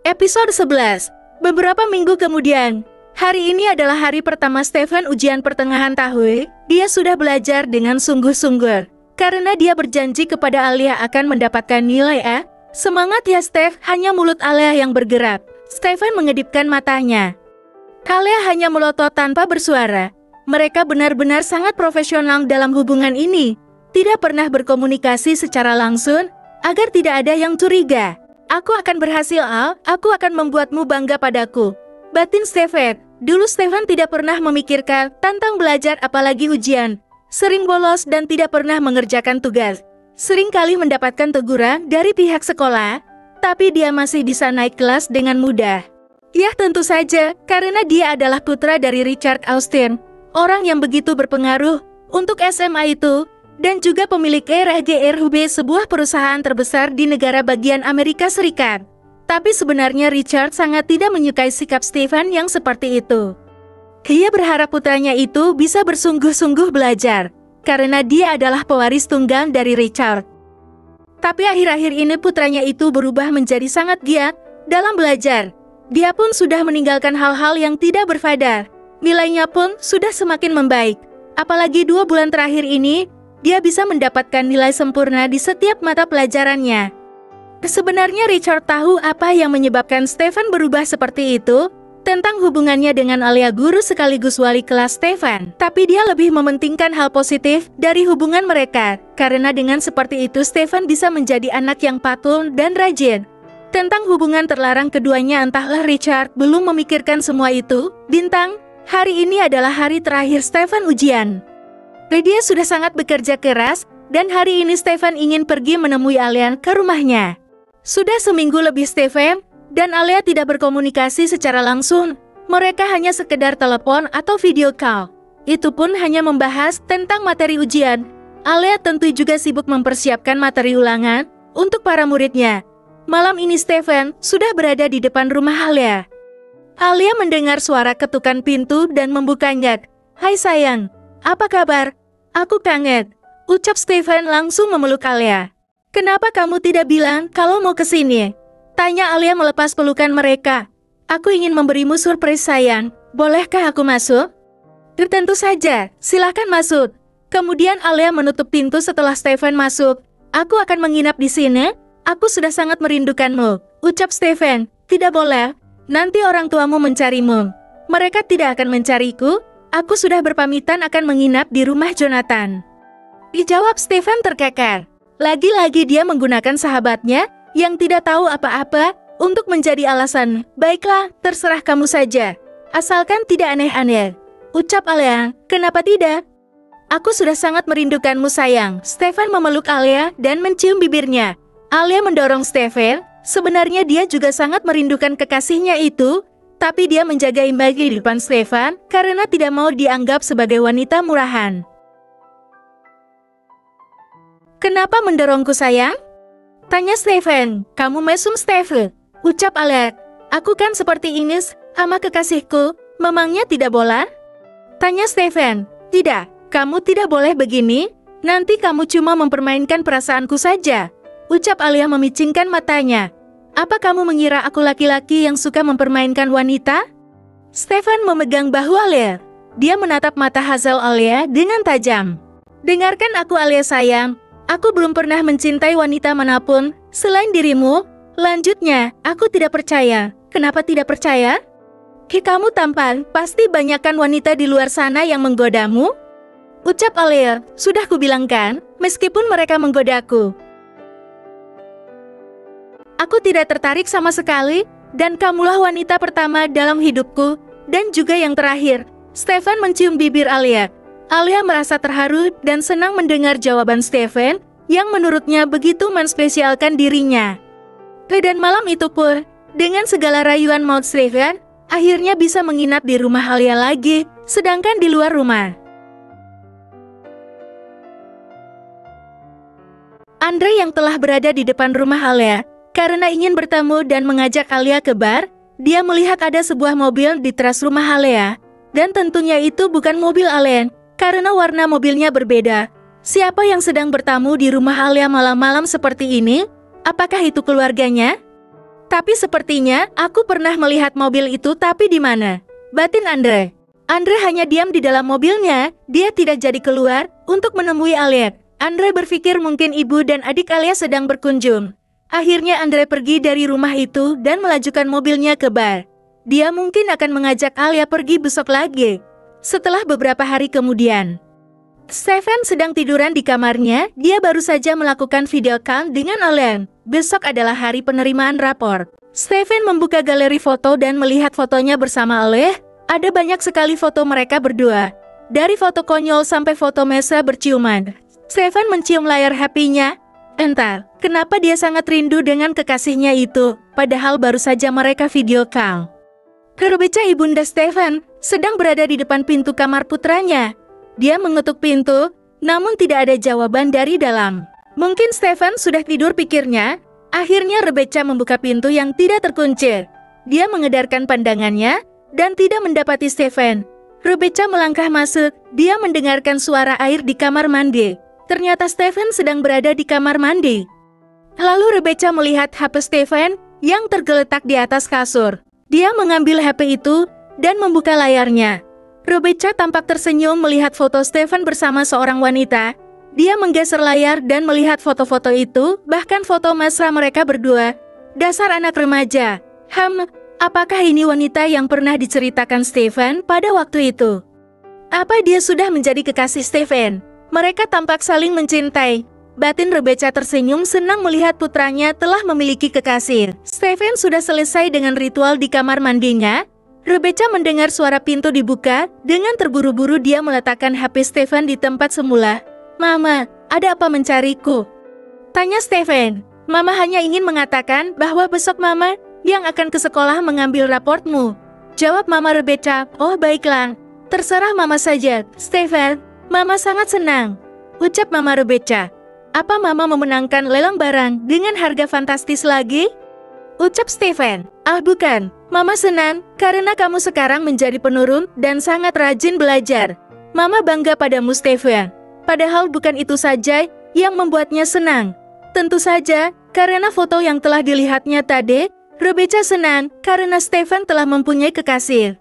Episode 11. Beberapa minggu kemudian, hari ini adalah hari pertama Stephen ujian pertengahan tahun. Dia sudah belajar dengan sungguh-sungguh. Karena dia berjanji kepada Alia akan mendapatkan nilai A. Semangat ya Steph, hanya mulut Alia yang bergerak. Stephen mengedipkan matanya. Alia hanya melotot tanpa bersuara. Mereka benar-benar sangat profesional dalam hubungan ini. Tidak pernah berkomunikasi secara langsung, agar tidak ada yang curiga. Aku akan berhasil, Al. Aku akan membuatmu bangga padaku. Batin Stephen. Dulu Stephen tidak pernah memikirkan tentang belajar apalagi ujian. Sering bolos dan tidak pernah mengerjakan tugas. Sering kali mendapatkan teguran dari pihak sekolah, tapi dia masih bisa naik kelas dengan mudah. Ya tentu saja, karena dia adalah putra dari Richard Austin, orang yang begitu berpengaruh untuk SMA itu, dan juga pemilik RGRHB, sebuah perusahaan terbesar di negara bagian Amerika Serikat. Tapi sebenarnya Richard sangat tidak menyukai sikap Stephen yang seperti itu. Dia berharap putranya itu bisa bersungguh-sungguh belajar, karena dia adalah pewaris tunggal dari Richard. Tapi akhir-akhir ini putranya itu berubah menjadi sangat giat dalam belajar. Dia pun sudah meninggalkan hal-hal yang tidak berfaedah. Nilainya pun sudah semakin membaik. Apalagi 2 bulan terakhir ini, dia bisa mendapatkan nilai sempurna di setiap mata pelajarannya. Sebenarnya Richard tahu apa yang menyebabkan Stephen berubah seperti itu, tentang hubungannya dengan Alia, guru sekaligus wali kelas Stephen. Tapi dia lebih mementingkan hal positif dari hubungan mereka, karena dengan seperti itu Stephen bisa menjadi anak yang patuh dan rajin. Tentang hubungan terlarang keduanya, entahlah Richard belum memikirkan semua itu. Bintang, hari ini adalah hari terakhir Stephen ujian. Dia sudah sangat bekerja keras, dan hari ini Stephen ingin pergi menemui Alia ke rumahnya. Sudah seminggu lebih Stephen dan Alia tidak berkomunikasi secara langsung. Mereka hanya sekedar telepon atau video call. Itu pun hanya membahas tentang materi ujian. Alia tentu juga sibuk mempersiapkan materi ulangan untuk para muridnya. Malam ini Stephen sudah berada di depan rumah Alia. Alia mendengar suara ketukan pintu dan membukanya. "Hai sayang, apa kabar? Aku kangen," ucap Stephen langsung memeluk Alia. "Kenapa kamu tidak bilang kalau mau kesini?" tanya Alia melepas pelukan mereka. "Aku ingin memberimu surprise sayang, bolehkah aku masuk?" "Tentu saja, silakan masuk." Kemudian Alia menutup pintu setelah Stephen masuk. "Aku akan menginap di sini, aku sudah sangat merindukanmu," ucap Stephen. "Tidak boleh, nanti orang tuamu mencarimu." "Mereka tidak akan mencariku. Aku sudah berpamitan akan menginap di rumah Jonathan," dijawab Stephen terkekeh. Lagi-lagi dia menggunakan sahabatnya yang tidak tahu apa-apa untuk menjadi alasan. "Baiklah, terserah kamu saja. Asalkan tidak aneh-aneh," ucap Alia. "Kenapa tidak? Aku sudah sangat merindukanmu sayang." Stephen memeluk Alia dan mencium bibirnya. Alia mendorong Stephen. Sebenarnya dia juga sangat merindukan kekasihnya itu, tapi dia menjaga image di depan Stephen karena tidak mau dianggap sebagai wanita murahan. "Kenapa mendorongku sayang?" tanya Stephen. "Kamu mesum Stephen," ucap Alia. "Aku kan seperti ini sama kekasihku, memangnya tidak boleh?" tanya Stephen. "Tidak, kamu tidak boleh begini, nanti kamu cuma mempermainkan perasaanku saja," ucap Alia memicingkan matanya. "Apa kamu mengira aku laki-laki yang suka mempermainkan wanita?" Stephen memegang bahu Alia. Dia menatap mata Hazel Alia dengan tajam. "Dengarkan aku Alia sayang, aku belum pernah mencintai wanita manapun selain dirimu." Lanjutnya, "Aku tidak percaya." "Kenapa tidak percaya?" "Kamu tampan, pasti banyakkan wanita di luar sana yang menggodamu," ucap Alia. "Sudah kubilangkan, meskipun mereka menggodaku, aku tidak tertarik sama sekali, dan kamulah wanita pertama dalam hidupku, dan juga yang terakhir." Stephen mencium bibir Alia. Alia merasa terharu dan senang mendengar jawaban Stephen, yang menurutnya begitu menspesialkan dirinya. Dan malam itu pun, dengan segala rayuan maut Stephen, akhirnya bisa menginap di rumah Alia lagi, sedangkan di luar rumah, Andre yang telah berada di depan rumah Alia, karena ingin bertemu dan mengajak Alia ke bar, dia melihat ada sebuah mobil di teras rumah Alia, dan tentunya itu bukan mobil Alia, karena warna mobilnya berbeda. Siapa yang sedang bertamu di rumah Alia malam-malam seperti ini? Apakah itu keluarganya? Tapi sepertinya aku pernah melihat mobil itu, tapi di mana? Batin Andre. Andre hanya diam di dalam mobilnya, dia tidak jadi keluar untuk menemui Alia. Andre berpikir mungkin ibu dan adik Alia sedang berkunjung. Akhirnya Andre pergi dari rumah itu dan melajukan mobilnya ke bar. Dia mungkin akan mengajak Alia pergi besok lagi. Setelah beberapa hari kemudian, Stefan sedang tiduran di kamarnya, dia baru saja melakukan video call dengan Alia. Besok adalah hari penerimaan rapor. Stefan membuka galeri foto dan melihat fotonya bersama Alia. Ada banyak sekali foto mereka berdua. Dari foto konyol sampai foto mesra berciuman. Stefan mencium layar HP-nya. Entah, kenapa dia sangat rindu dengan kekasihnya itu, padahal baru saja mereka video call. Rebecca ibunda Stefan sedang berada di depan pintu kamar putranya. Dia mengetuk pintu, namun tidak ada jawaban dari dalam. Mungkin Stefan sudah tidur, pikirnya. Akhirnya Rebecca membuka pintu yang tidak terkunci. Dia mengedarkan pandangannya dan tidak mendapati Stefan. Rebecca melangkah masuk, dia mendengarkan suara air di kamar mandi. Ternyata Stefan sedang berada di kamar mandi. Lalu Rebecca melihat HP Stefan yang tergeletak di atas kasur. Dia mengambil HP itu dan membuka layarnya. Rebecca tampak tersenyum melihat foto Stefan bersama seorang wanita. Dia menggeser layar dan melihat foto-foto itu, bahkan foto mesra mereka berdua. Dasar anak remaja. Apakah ini wanita yang pernah diceritakan Stefan pada waktu itu? Apa dia sudah menjadi kekasih Stefan? Mereka tampak saling mencintai. Batin Rebecca tersenyum senang melihat putranya telah memiliki kekasih. Stefan sudah selesai dengan ritual di kamar mandinya. Rebecca mendengar suara pintu dibuka. Dengan terburu-buru dia meletakkan HP Stefan di tempat semula. "Mama, ada apa mencariku?" tanya Stefan. "Mama hanya ingin mengatakan bahwa besok Mama yang akan ke sekolah mengambil raportmu," jawab Mama Rebecca. "Oh baiklah, terserah Mama saja, Stefan. Mama sangat senang," ucap Mama Rebecca. "Apa Mama memenangkan lelang barang dengan harga fantastis lagi?" ucap Stefan. "Ah bukan, Mama senang karena kamu sekarang menjadi penurun dan sangat rajin belajar. Mama bangga padamu Stefan." Padahal bukan itu saja yang membuatnya senang. Tentu saja, karena foto yang telah dilihatnya tadi, Rebecca senang karena Stefan telah mempunyai kekasih.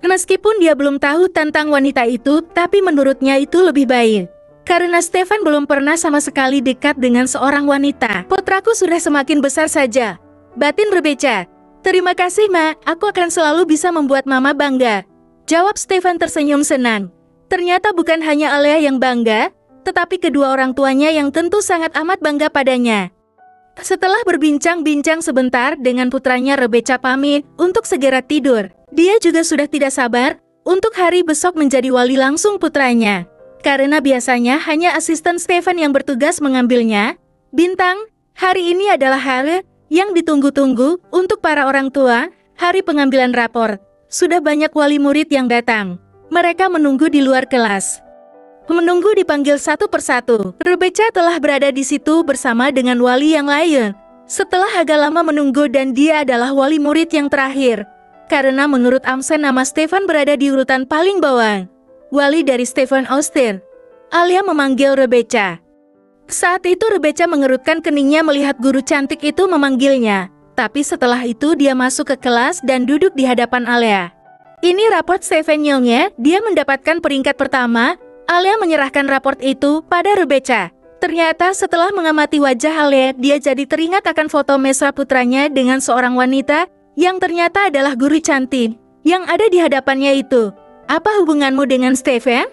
Meskipun dia belum tahu tentang wanita itu, tapi menurutnya itu lebih baik. Karena Stefan belum pernah sama sekali dekat dengan seorang wanita. "Putraku sudah semakin besar saja," batin Rebecca. "Terima kasih, Ma. Aku akan selalu bisa membuat Mama bangga," jawab Stefan tersenyum senang. Ternyata bukan hanya Alia yang bangga, tetapi kedua orang tuanya yang tentu sangat amat bangga padanya. Setelah berbincang-bincang sebentar dengan putranya, Rebecca pamit untuk segera tidur. Dia juga sudah tidak sabar untuk hari besok menjadi wali langsung putranya. Karena biasanya hanya asisten Stefan yang bertugas mengambilnya. Bintang, hari ini adalah hari yang ditunggu-tunggu untuk para orang tua, hari pengambilan rapor. Sudah banyak wali murid yang datang. Mereka menunggu di luar kelas. Menunggu dipanggil satu persatu. Rebecca telah berada di situ bersama dengan wali yang lain. Setelah agak lama menunggu dan dia adalah wali murid yang terakhir. Karena menurut Amsen nama Stefan berada di urutan paling bawah. Wali dari Stefan Austin. Alia memanggil Rebecca. Saat itu Rebecca mengerutkan keningnya melihat guru cantik itu memanggilnya. Tapi setelah itu dia masuk ke kelas dan duduk di hadapan Alia. Ini raport Stefan Youngnya, dia mendapatkan peringkat pertama. Alia menyerahkan raport itu pada Rebecca. Ternyata setelah mengamati wajah Alia, dia jadi teringat akan foto mesra putranya dengan seorang wanita yang ternyata adalah guru cantik yang ada di hadapannya itu. "Apa hubunganmu dengan Stefan?"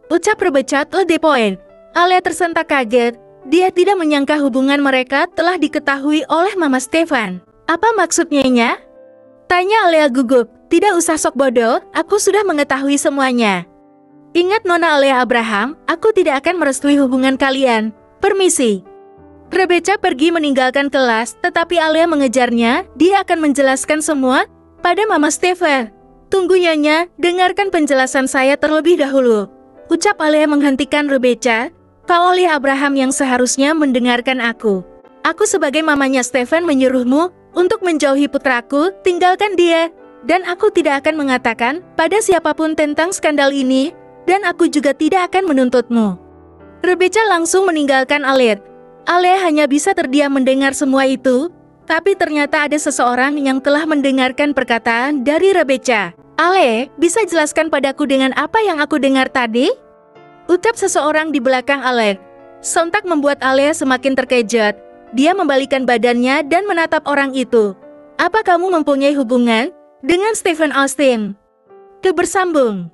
ucap Rebecca to the point. Alia tersentak kaget. Dia tidak menyangka hubungan mereka telah diketahui oleh Mama Stefan. "Apa maksudnya?" tanya Alia gugup. "Tidak usah sok bodoh, aku sudah mengetahui semuanya. Ingat Nona Alia Abraham, aku tidak akan merestui hubungan kalian. Permisi." Rebecca pergi meninggalkan kelas, tetapi Alia mengejarnya. Dia akan menjelaskan semua pada Mama Stefan. "Tunggu Nyonya, dengarkan penjelasan saya terlebih dahulu," ucap Alia menghentikan Rebecca. "Kau Alia Abraham yang seharusnya mendengarkan aku. Aku sebagai mamanya Stefan menyuruhmu untuk menjauhi putraku, tinggalkan dia. Dan aku tidak akan mengatakan pada siapapun tentang skandal ini, dan aku juga tidak akan menuntutmu." Rebecca langsung meninggalkan Alia. Alia hanya bisa terdiam mendengar semua itu. Tapi ternyata ada seseorang yang telah mendengarkan perkataan dari Rebecca. Ale, bisa jelaskan padaku dengan apa yang aku dengar tadi? Ucap seseorang di belakang Alex. Sontak membuat Ale semakin terkejut. Dia membalikkan badannya dan menatap orang itu. Apa kamu mempunyai hubungan dengan Stephen Austin? Kebersambung.